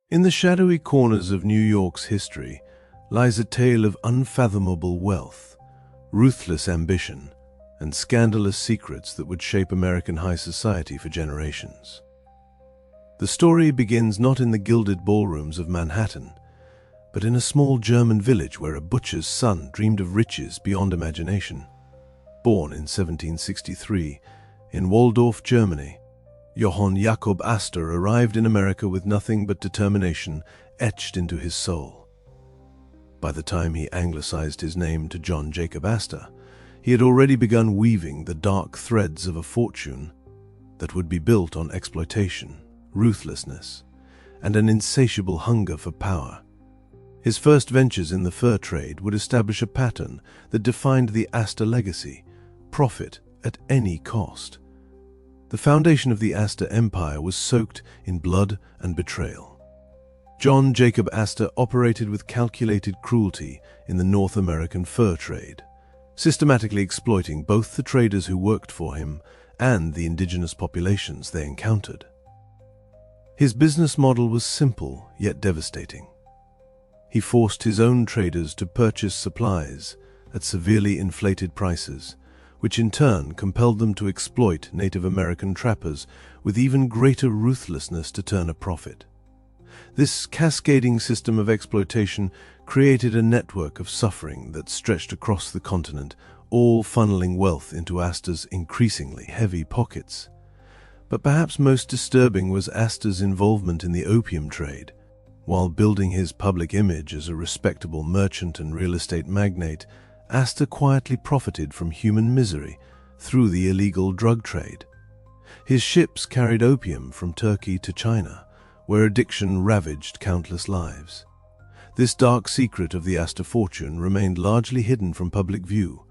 In the shadowy corners of New York's history lies a tale of unfathomable wealth, ruthless ambition, and scandalous secrets that would shape American high society for generations. The story begins not in the gilded ballrooms of Manhattan, but in a small German village where a butcher's son dreamed of riches beyond imagination. Born in 1763 in Waldorf, Germany, Johann Jakob Astor arrived in America with nothing but determination etched into his soul. By the time he anglicized his name to John Jacob Astor, he had already begun weaving the dark threads of a fortune that would be built on exploitation, ruthlessness, and an insatiable hunger for power. His first ventures in the fur trade would establish a pattern that defined the Astor legacy: profit at any cost. The foundation of the Astor Empire was soaked in blood and betrayal. John Jacob Astor operated with calculated cruelty in the North American fur trade, systematically exploiting both the traders who worked for him and the indigenous populations they encountered. His business model was simple yet devastating. He forced his own traders to purchase supplies at severely inflated prices, which in turn compelled them to exploit Native American trappers with even greater ruthlessness to turn a profit. This cascading system of exploitation created a network of suffering that stretched across the continent, all funneling wealth into Astor's increasingly heavy pockets. But perhaps most disturbing was Astor's involvement in the opium trade. While building his public image as a respectable merchant and real estate magnate, Astor quietly profited from human misery through the illegal drug trade. His ships carried opium from Turkey to China, where addiction ravaged countless lives. This dark secret of the Astor fortune remained largely hidden from public view,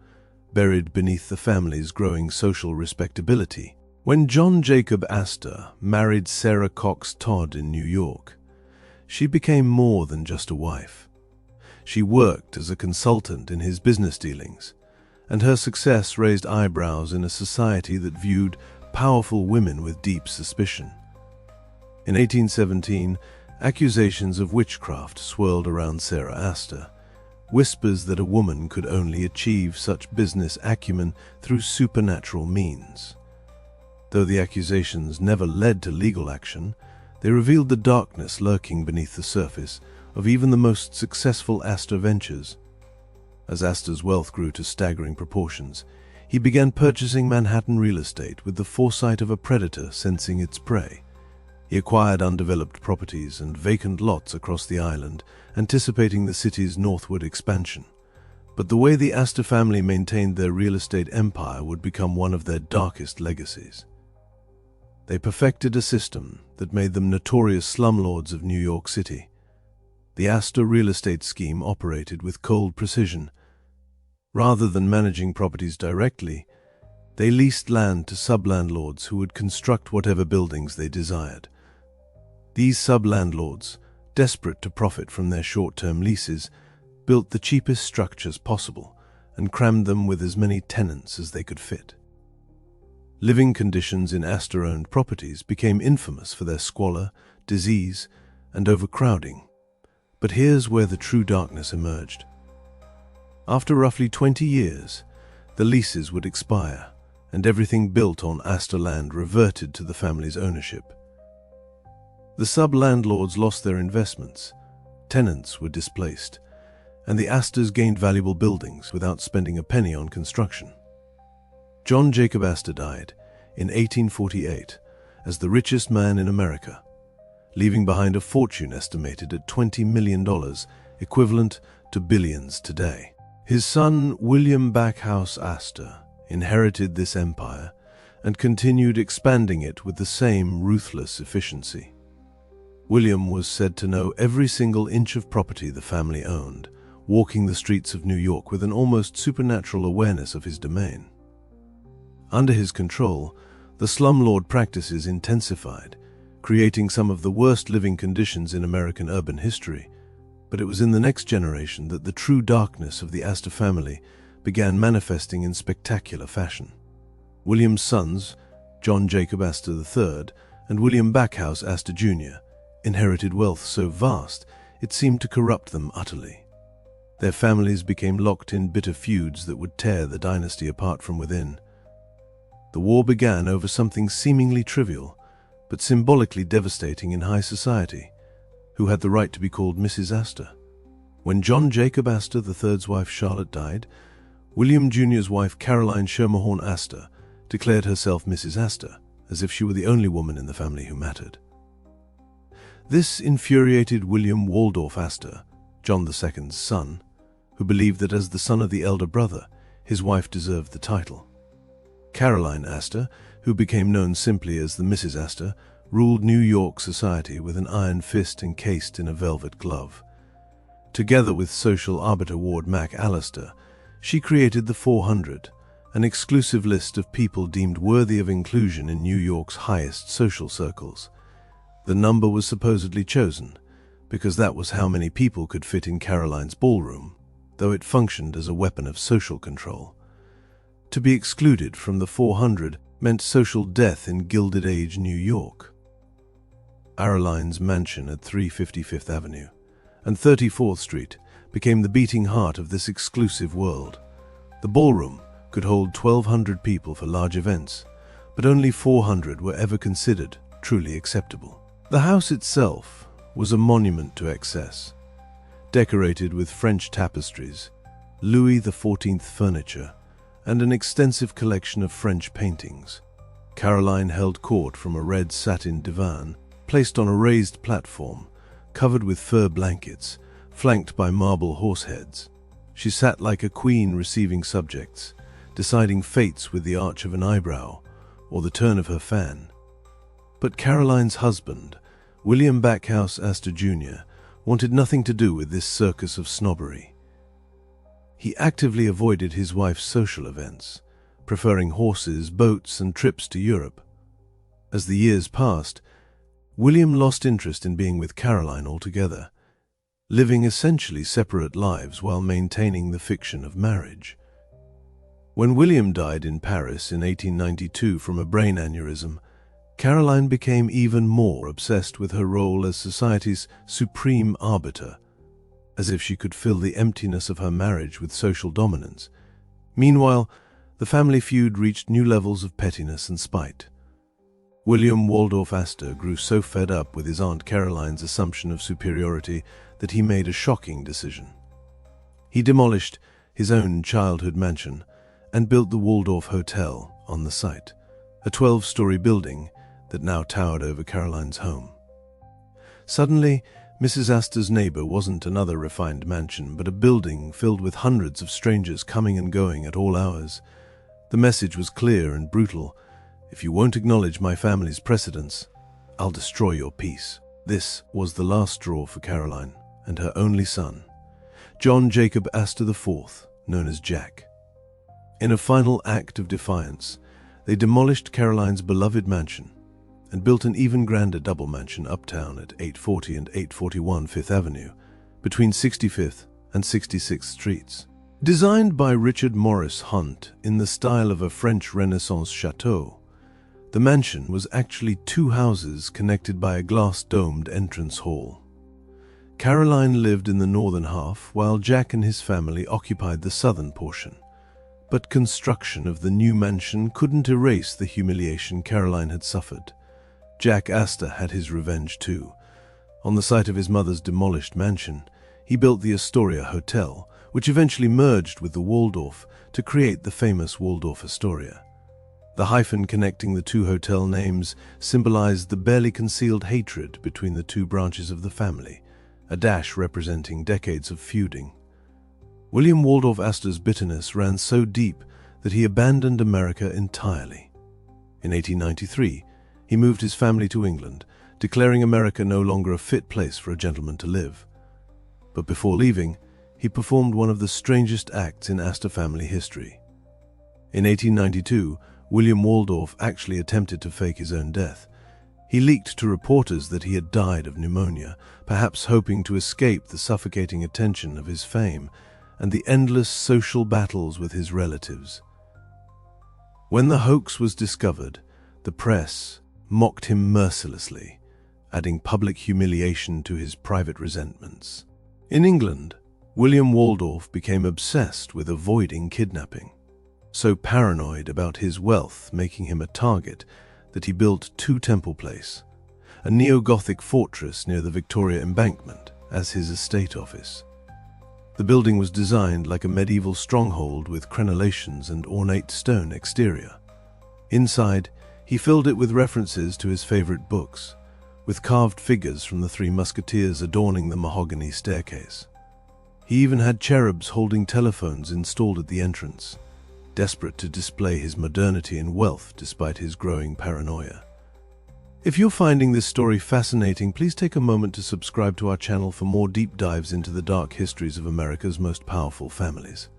buried beneath the family's growing social respectability. When John Jacob Astor married Sarah Cox Todd in New York, she became more than just a wife. She worked as a consultant in his business dealings, and her success raised eyebrows in a society that viewed powerful women with deep suspicion. In 1817, accusations of witchcraft swirled around Sarah Astor, whispers that a woman could only achieve such business acumen through supernatural means. Though the accusations never led to legal action, they revealed the darkness lurking beneath the surface of even the most successful Astor ventures. As Astor's wealth grew to staggering proportions, he began purchasing Manhattan real estate with the foresight of a predator sensing its prey. He acquired undeveloped properties and vacant lots across the island, anticipating the city's northward expansion. But the way the Astor family maintained their real estate empire would become one of their darkest legacies. They perfected a system that made them notorious slumlords of New York City. The Astor real estate scheme operated with cold precision. Rather than managing properties directly, they leased land to sublandlords who would construct whatever buildings they desired. These sublandlords, desperate to profit from their short-term leases, built the cheapest structures possible and crammed them with as many tenants as they could fit. Living conditions in Astor-owned properties became infamous for their squalor, disease, and overcrowding. But here's where the true darkness emerged. After roughly 20 years, the leases would expire, and everything built on Astor land reverted to the family's ownership. The sub-landlords lost their investments, tenants were displaced, and the Astors gained valuable buildings without spending a penny on construction. John Jacob Astor died in 1848 as the richest man in America, leaving behind a fortune estimated at $20 million, equivalent to billions today. His son, William Backhouse Astor, inherited this empire and continued expanding it with the same ruthless efficiency. William was said to know every single inch of property the family owned, walking the streets of New York with an almost supernatural awareness of his domain. Under his control, the slumlord practices intensified, creating some of the worst living conditions in American urban history. But it was in the next generation that the true darkness of the Astor family began manifesting in spectacular fashion. William's sons, John Jacob Astor III and William Backhouse Astor Jr., inherited wealth so vast it seemed to corrupt them utterly. Their families became locked in bitter feuds that would tear the dynasty apart from within. The war began over something seemingly trivial, but symbolically devastating in high society. Who had the right to be called Mrs. Astor? When John Jacob Astor III's wife Charlotte died, William Jr.'s wife Caroline Schermerhorn Astor declared herself Mrs. Astor, as if she were the only woman in the family who mattered. This infuriated William Waldorf Astor, John II's son, who believed that as the son of the elder brother, his wife deserved the title. Caroline Astor, who became known simply as the Mrs. Astor, ruled New York society with an iron fist encased in a velvet glove. Together with social arbiter Ward McAllister, she created the 400, an exclusive list of people deemed worthy of inclusion in New York's highest social circles. The number was supposedly chosen because that was how many people could fit in Caroline's ballroom, though it functioned as a weapon of social control. To be excluded from the 400 meant social death in Gilded Age New York. Caroline's mansion at 350 Fifth Avenue and 34th Street became the beating heart of this exclusive world. The ballroom could hold 1,200 people for large events, but only 400 were ever considered truly acceptable. The house itself was a monument to excess. Decorated with French tapestries, Louis XIV furniture, and an extensive collection of French paintings, Caroline held court from a red satin divan placed on a raised platform, covered with fur blankets, flanked by marble horseheads. She sat like a queen receiving subjects, deciding fates with the arch of an eyebrow or the turn of her fan. But Caroline's husband, William Backhouse Astor Jr., wanted nothing to do with this circus of snobbery. He actively avoided his wife's social events, preferring horses, boats, and trips to Europe. As the years passed, William lost interest in being with Caroline altogether, living essentially separate lives while maintaining the fiction of marriage. When William died in Paris in 1892 from a brain aneurysm, Caroline became even more obsessed with her role as society's supreme arbiter, as if she could fill the emptiness of her marriage with social dominance. Meanwhile, the family feud reached new levels of pettiness and spite. William Waldorf Astor grew so fed up with his Aunt Caroline's assumption of superiority that he made a shocking decision. He demolished his own childhood mansion and built the Waldorf Hotel on the site, a 12-story building that now towered over Caroline's home. Suddenly, Mrs. Astor's neighbor wasn't another refined mansion, but a building filled with hundreds of strangers coming and going at all hours. The message was clear and brutal. If you won't acknowledge my family's precedence, I'll destroy your peace. This was the last straw for Caroline and her only son, John Jacob Astor IV, known as Jack. In a final act of defiance, they demolished Caroline's beloved mansion and built an even grander double mansion uptown at 840 and 841 Fifth Avenue, between 65th and 66th Streets. Designed by Richard Morris Hunt in the style of a French Renaissance chateau, the mansion was actually two houses connected by a glass-domed entrance hall. Caroline lived in the northern half, while Jack and his family occupied the southern portion. But construction of the new mansion couldn't erase the humiliation Caroline had suffered. Jack Astor had his revenge too. On the site of his mother's demolished mansion, he built the Astoria Hotel, which eventually merged with the Waldorf to create the famous Waldorf Astoria. The hyphen connecting the two hotel names symbolized the barely concealed hatred between the two branches of the family, a dash representing decades of feuding. William Waldorf Astor's bitterness ran so deep that he abandoned America entirely. In 1893, he moved his family to England, declaring America no longer a fit place for a gentleman to live. But before leaving, he performed one of the strangest acts in Astor family history. In 1892, William Waldorf actually attempted to fake his own death. He leaked to reporters that he had died of pneumonia, perhaps hoping to escape the suffocating attention of his fame and the endless social battles with his relatives. When the hoax was discovered, the press mocked him mercilessly, adding public humiliation to his private resentments. In England, William Waldorf became obsessed with avoiding kidnapping, so paranoid about his wealth making him a target that he built 2 Temple Place, a neo-Gothic fortress near the Victoria Embankment, as his estate office. The building was designed like a medieval stronghold with crenellations and ornate stone exterior. Inside, he filled it with references to his favorite books, with carved figures from the 3 Musketeers adorning the mahogany staircase. He even had cherubs holding telephones installed at the entrance, desperate to display his modernity and wealth despite his growing paranoia. If you're finding this story fascinating, please take a moment to subscribe to our channel for more deep dives into the dark histories of America's most powerful families.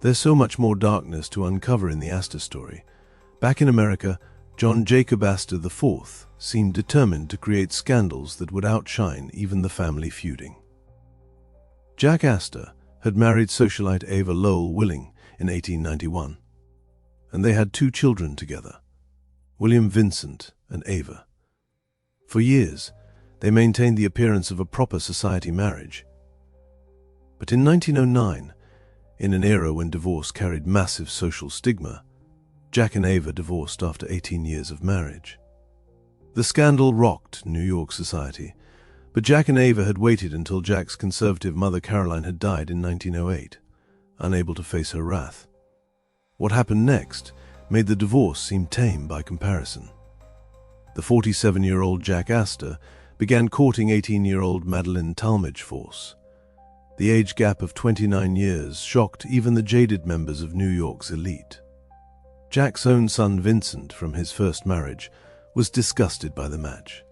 There's so much more darkness to uncover in the Astor story. Back in America, John Jacob Astor IV seemed determined to create scandals that would outshine even the family feuding. Jack Astor had married socialite Ava Lowell Willing in 1891, and they had 2 children together, William Vincent and Ava. For years, they maintained the appearance of a proper society marriage. But in 1909, in an era when divorce carried massive social stigma, Jack and Ava divorced after 18 years of marriage. The scandal rocked New York society, but Jack and Ava had waited until Jack's conservative mother Caroline had died in 1908, unable to face her wrath. What happened next made the divorce seem tame by comparison. The 47-year-old Jack Astor began courting 18-year-old Madeline Talmadge Force. The age gap of 29 years shocked even the jaded members of New York's elite. Jack's own son Vincent, from his first marriage, was disgusted by the match.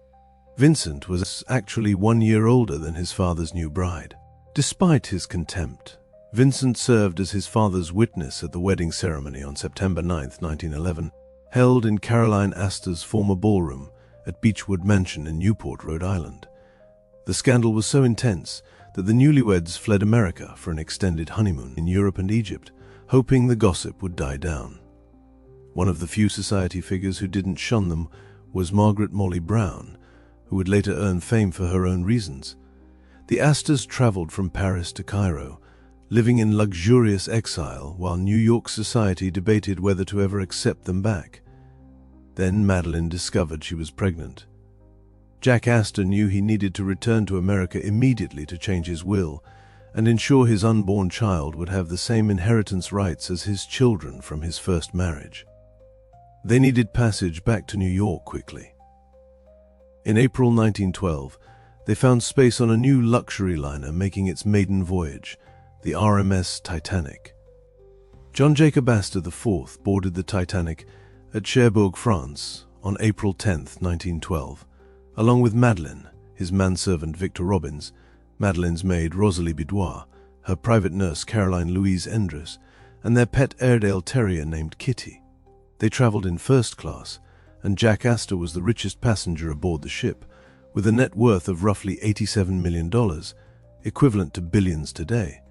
Vincent was actually 1 year older than his father's new bride. Despite his contempt, Vincent served as his father's witness at the wedding ceremony on September 9, 1911, held in Caroline Astor's former ballroom at Beechwood Mansion in Newport, Rhode Island. The scandal was so intense that the newlyweds fled America for an extended honeymoon in Europe and Egypt, hoping the gossip would die down. One of the few society figures who didn't shun them was Margaret Molly Brown, who would later earn fame for her own reasons. The Astors traveled from Paris to Cairo, living in luxurious exile while New York society debated whether to ever accept them back. Then Madeline discovered she was pregnant. Jack Astor knew he needed to return to America immediately to change his will and ensure his unborn child would have the same inheritance rights as his children from his first marriage. They needed passage back to New York quickly. In April 1912, they found space on a new luxury liner making its maiden voyage, the RMS Titanic. John Jacob Astor IV boarded the Titanic at Cherbourg, France, on April 10, 1912, along with Madeline, his manservant Victor Robbins, Madeline's maid Rosalie Bidois, her private nurse Caroline Louise Endres, and their pet Airedale terrier named Kitty. They traveled in first class, and Jack Astor was the richest passenger aboard the ship, with a net worth of roughly $87 million, equivalent to billions today.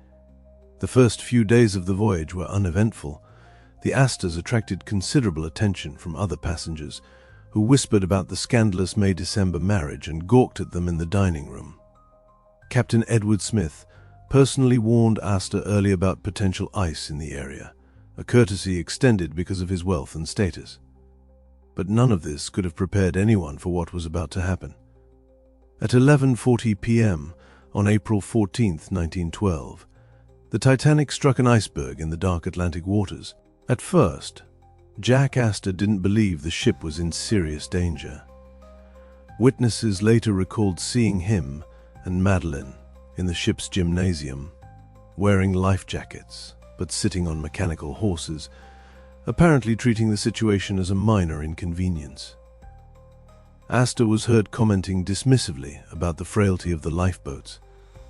The first few days of the voyage were uneventful. The Astors attracted considerable attention from other passengers, who whispered about the scandalous May-December marriage and gawked at them in the dining room. Captain Edward Smith personally warned Astor early about potential ice in the area, a courtesy extended because of his wealth and status. But none of this could have prepared anyone for what was about to happen. At 11:40 p.m. on April 14, 1912, the Titanic struck an iceberg in the dark Atlantic waters. At first, Jack Astor didn't believe the ship was in serious danger. Witnesses later recalled seeing him and Madeline in the ship's gymnasium, wearing life jackets but sitting on mechanical horses, apparently treating the situation as a minor inconvenience. Astor was heard commenting dismissively about the frailty of the lifeboats,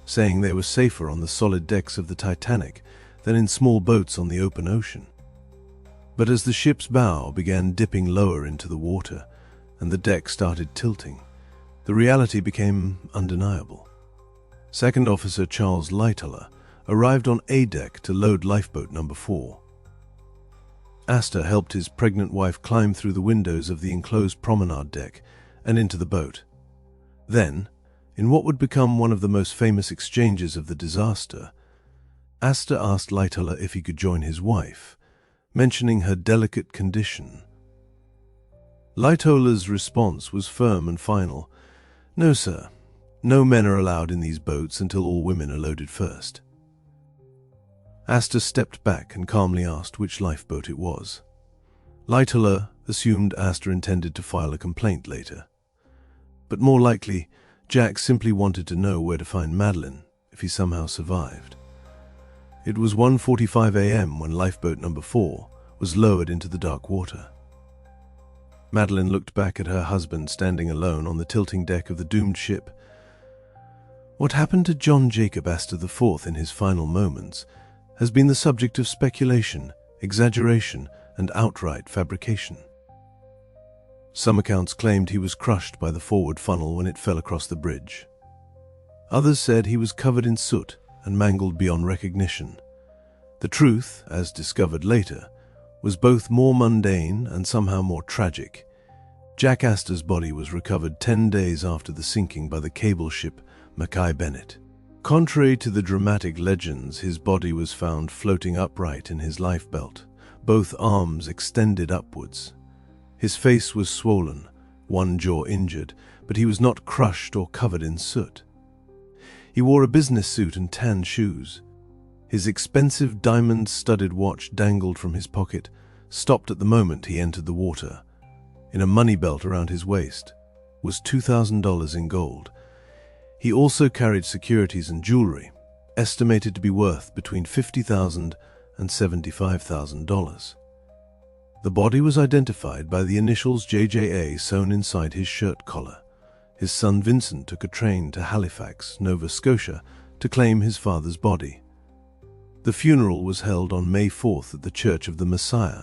saying they were safer on the solid decks of the Titanic than in small boats on the open ocean. But as the ship's bow began dipping lower into the water and the deck started tilting, the reality became undeniable. Second Officer Charles Lightoller arrived on A deck to load lifeboat number 4. Astor helped his pregnant wife climb through the windows of the enclosed promenade deck and into the boat. Then, in what would become one of the most famous exchanges of the disaster, Astor asked Lightoller if he could join his wife, mentioning her delicate condition. Lightoller's response was firm and final. "No, sir. No men are allowed in these boats until all women are loaded first." Astor stepped back and calmly asked which lifeboat it was. Lightoller assumed Astor intended to file a complaint later. But more likely, Jack simply wanted to know where to find Madeleine if he somehow survived. It was 1:45 a.m. when lifeboat number 4 was lowered into the dark water. Madeleine looked back at her husband standing alone on the tilting deck of the doomed ship. What happened to John Jacob Astor IV in his final moments has been the subject of speculation, exaggeration, and outright fabrication. Some accounts claimed he was crushed by the forward funnel when it fell across the bridge. Others said he was covered in soot and mangled beyond recognition. The truth, as discovered later, was both more mundane and somehow more tragic. Jack Astor's body was recovered 10 days after the sinking by the cable ship Mackay Bennett. Contrary to the dramatic legends, his body was found floating upright in his lifebelt, both arms extended upwards. His face was swollen, one jaw injured, but he was not crushed or covered in soot. He wore a business suit and tan shoes. His expensive diamond-studded watch dangled from his pocket, stopped at the moment he entered the water. In a money belt around his waist was $2,000 in gold. He also carried securities and jewelry, estimated to be worth between $50,000 and $75,000. The body was identified by the initials JJA sewn inside his shirt collar. His son Vincent took a train to Halifax, Nova Scotia, to claim his father's body. The funeral was held on May 4th at the Church of the Messiah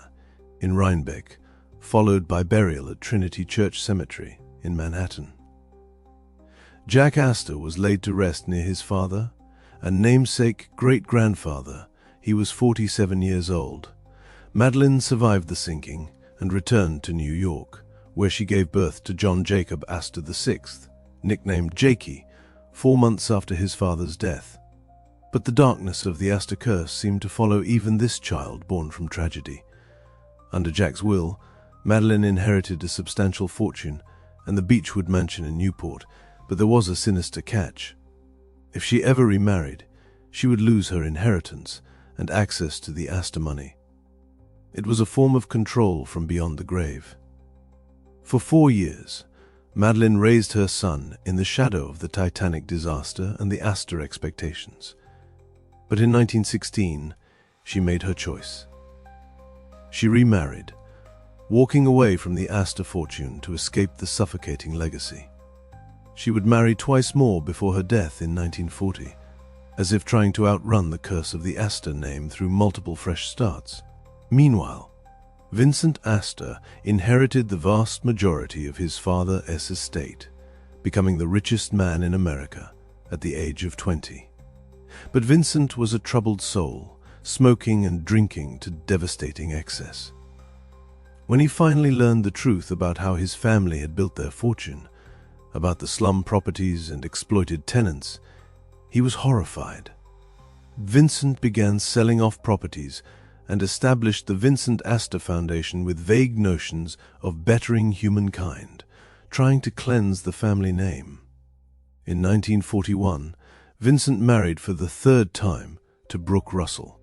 in Rhinebeck, followed by burial at Trinity Church Cemetery in Manhattan. Jack Astor was laid to rest near his father and namesake great-grandfather. He was 47 years old. Madeleine survived the sinking and returned to New York, where she gave birth to John Jacob Astor VI, nicknamed Jakey, 4 months after his father's death. But the darkness of the Astor curse seemed to follow even this child born from tragedy. Under Jack's will, Madeleine inherited a substantial fortune and the Beechwood mansion in Newport, but there was a sinister catch. If she ever remarried, she would lose her inheritance and access to the Astor money. It was a form of control from beyond the grave. For 4 years, Madeleine raised her son in the shadow of the Titanic disaster and the Astor expectations. But in 1916, she made her choice. She remarried, walking away from the Astor fortune to escape the suffocating legacy. She would marry twice more before her death in 1940, as if trying to outrun the curse of the Astor name through multiple fresh starts. Meanwhile, Vincent Astor inherited the vast majority of his father's estate, becoming the richest man in America at the age of 20. But Vincent was a troubled soul, smoking and drinking to devastating excess. When he finally learned the truth about how his family had built their fortune, about the slum properties and exploited tenants, he was horrified. Vincent began selling off properties and established the Vincent Astor Foundation with vague notions of bettering humankind, trying to cleanse the family name. In 1941, Vincent married for the 3rd time to Brooke Russell.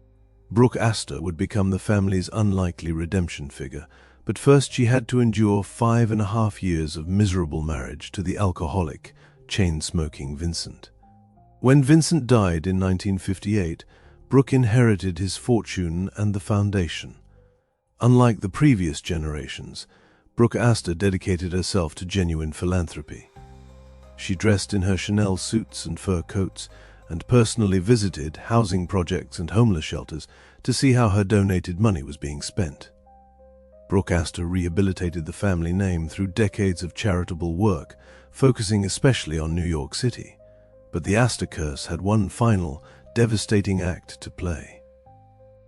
Brooke Astor would become the family's unlikely redemption figure, but first she had to endure 5.5 years of miserable marriage to the alcoholic, chain-smoking Vincent. When Vincent died in 1958, Brooke inherited his fortune and the foundation. Unlike the previous generations, Brooke Astor dedicated herself to genuine philanthropy. She dressed in her Chanel suits and fur coats and personally visited housing projects and homeless shelters to see how her donated money was being spent. Brooke Astor rehabilitated the family name through decades of charitable work, focusing especially on New York City. But the Astor curse had one final, devastating act to play.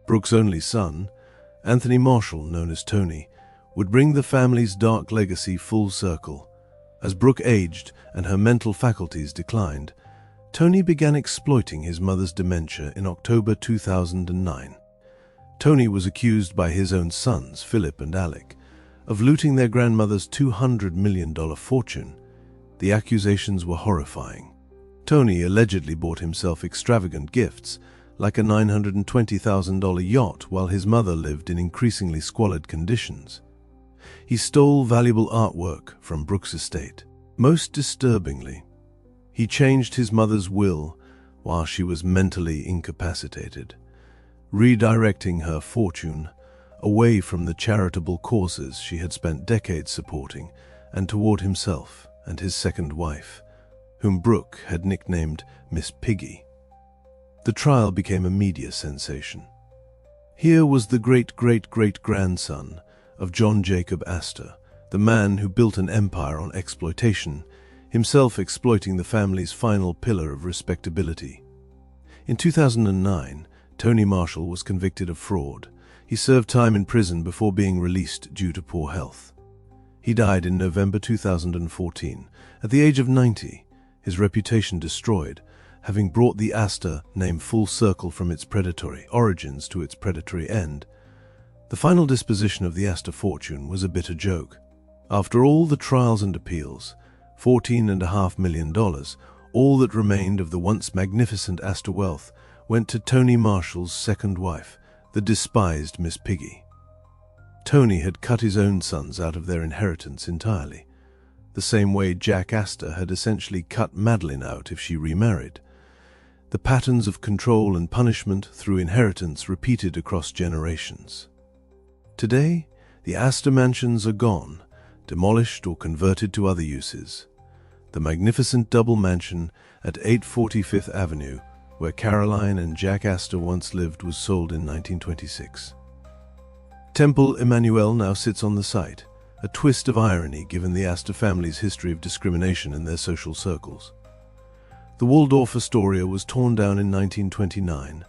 Brooke's only son, Anthony Marshall, known as Tony, would bring the family's dark legacy full circle. As Brooke aged and her mental faculties declined, Tony began exploiting his mother's dementia in October 2009. Tony was accused by his own sons, Philip and Alec, of looting their grandmother's $200 million fortune. The accusations were horrifying. Tony allegedly bought himself extravagant gifts, like a $920,000 yacht, while his mother lived in increasingly squalid conditions. He stole valuable artwork from Brooke's estate. Most disturbingly, he changed his mother's will while she was mentally incapacitated, redirecting her fortune away from the charitable causes she had spent decades supporting and toward himself and his second wife, whom Brooke had nicknamed Miss Piggy. The trial became a media sensation. Here was the great-great-great-grandson of John Jacob Astor, the man who built an empire on exploitation, himself exploiting the family's final pillar of respectability. In 2009, Tony Marshall was convicted of fraud. He served time in prison before being released due to poor health. He died in November 2014, at the age of 90, his reputation destroyed, having brought the Astor name full circle from its predatory origins to its predatory end. The final disposition of the Astor fortune was a bitter joke. After all the trials and appeals, $14.5 million, all that remained of the once magnificent Astor wealth, went to Tony Marshall's second wife, the despised Miss Piggy. Tony had cut his own sons out of their inheritance entirely, the same way Jack Astor had essentially cut Madeline out if she remarried. The patterns of control and punishment through inheritance repeated across generations. Today, the Astor mansions are gone, demolished or converted to other uses. The magnificent double mansion at 840 Fifth Avenue, where Caroline and Jack Astor once lived, was sold in 1926. Temple Emmanuel now sits on the site, a twist of irony given the Astor family's history of discrimination in their social circles. The Waldorf Astoria was torn down in 1929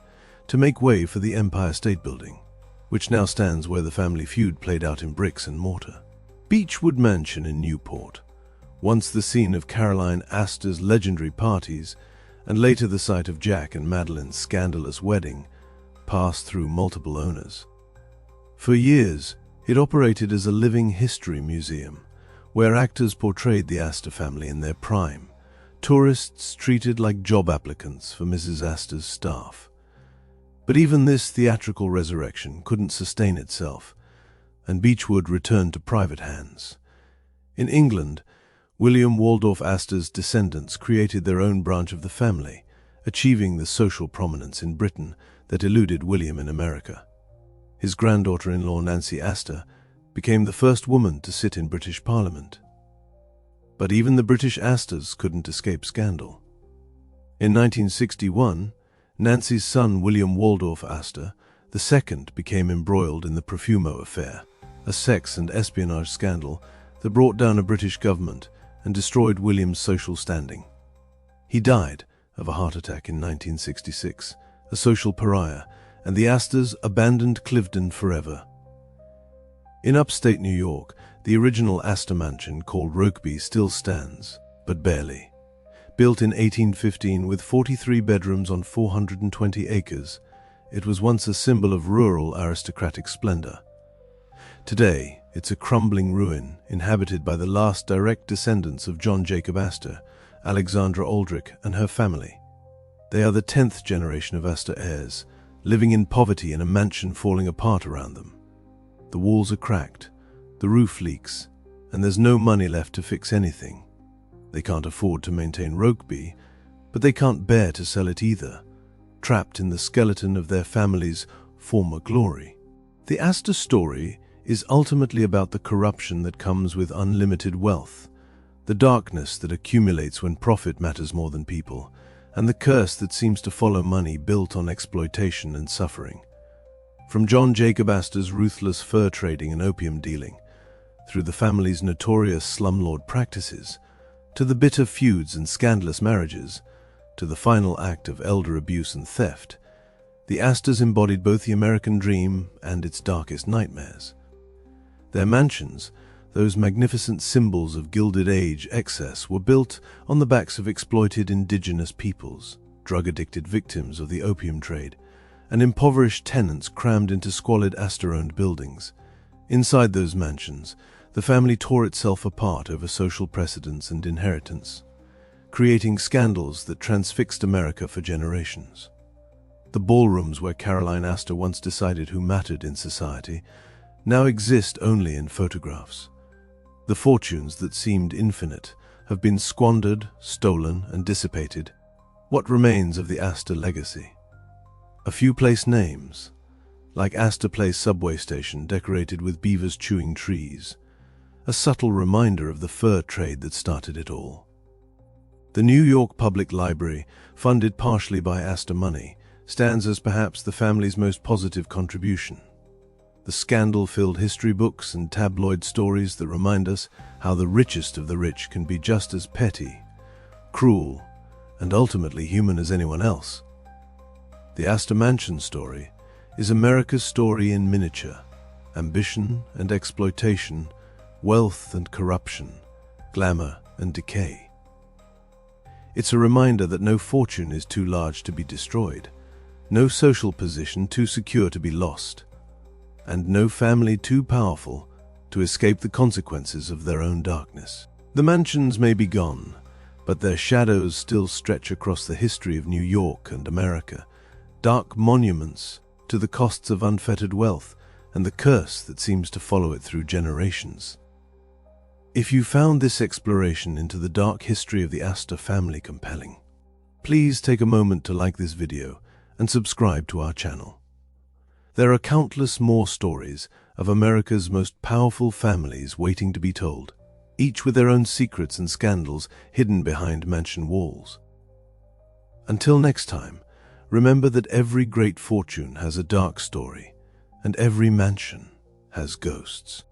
to make way for the Empire State Building, which now stands where the family feud played out in bricks and mortar. Beechwood Mansion in Newport, once the scene of Caroline Astor's legendary parties and later the site of Jack and Madeline's scandalous wedding, passed through multiple owners. For years, it operated as a living history museum, where actors portrayed the Astor family in their prime, tourists treated like job applicants for Mrs. Astor's staff. But even this theatrical resurrection couldn't sustain itself, and Beechwood returned to private hands. In England, William Waldorf Astor's descendants created their own branch of the family, achieving the social prominence in Britain that eluded William in America. His granddaughter-in-law Nancy Astor became the first woman to sit in British Parliament. But even the British Astors couldn't escape scandal. In 1961, Nancy's son William Waldorf Astor II became embroiled in the Profumo affair, a sex and espionage scandal that brought down a British government and destroyed William's social standing. He died of a heart attack in 1966, a social pariah, and the Astors abandoned Cliveden forever. In upstate New York, the original Astor mansion, called Rokeby, still stands, but barely. Built in 1815 with 43 bedrooms on 420 acres, it was once a symbol of rural aristocratic splendor. Today, it's a crumbling ruin inhabited by the last direct descendants of John Jacob Astor, Alexandra Aldrich, and her family. They are the 10th generation of Astor heirs, living in poverty in a mansion falling apart around them. The walls are cracked, the roof leaks, and there's no money left to fix anything. They can't afford to maintain Rokeby, but they can't bear to sell it either, trapped in the skeleton of their family's former glory. The Astor story is ultimately about the corruption that comes with unlimited wealth, the darkness that accumulates when profit matters more than people, and the curse that seems to follow money built on exploitation and suffering. From John Jacob Astor's ruthless fur trading and opium dealing, through the family's notorious slumlord practices, to the bitter feuds and scandalous marriages, to the final act of elder abuse and theft, the Astors embodied both the American dream and its darkest nightmares. Their mansions, those magnificent symbols of Gilded Age excess were built on the backs of exploited indigenous peoples, drug-addicted victims of the opium trade, and impoverished tenants crammed into squalid Astor-owned buildings. Inside those mansions, the family tore itself apart over social precedence and inheritance, creating scandals that transfixed America for generations. The ballrooms where Caroline Astor once decided who mattered in society now exist only in photographs. The fortunes that seemed infinite have been squandered, stolen, and dissipated. What remains of the Astor legacy? A few place names, like Astor Place subway station decorated with beavers chewing trees, a subtle reminder of the fur trade that started it all. The New York Public Library, funded partially by Astor money, stands as perhaps the family's most positive contribution. The scandal-filled history books and tabloid stories that remind us how the richest of the rich can be just as petty, cruel, and ultimately human as anyone else. The Astor Mansion story is America's story in miniature: ambition and exploitation, wealth and corruption, glamour and decay. It's a reminder that no fortune is too large to be destroyed, no social position too secure to be lost, and no family too powerful to escape the consequences of their own darkness. The mansions may be gone, but their shadows still stretch across the history of New York and America, dark monuments to the costs of unfettered wealth and the curse that seems to follow it through generations. If you found this exploration into the dark history of the Astor family compelling, please take a moment to like this video and subscribe to our channel. There are countless more stories of America's most powerful families waiting to be told, each with their own secrets and scandals hidden behind mansion walls. Until next time, remember that every great fortune has a dark story, and every mansion has ghosts.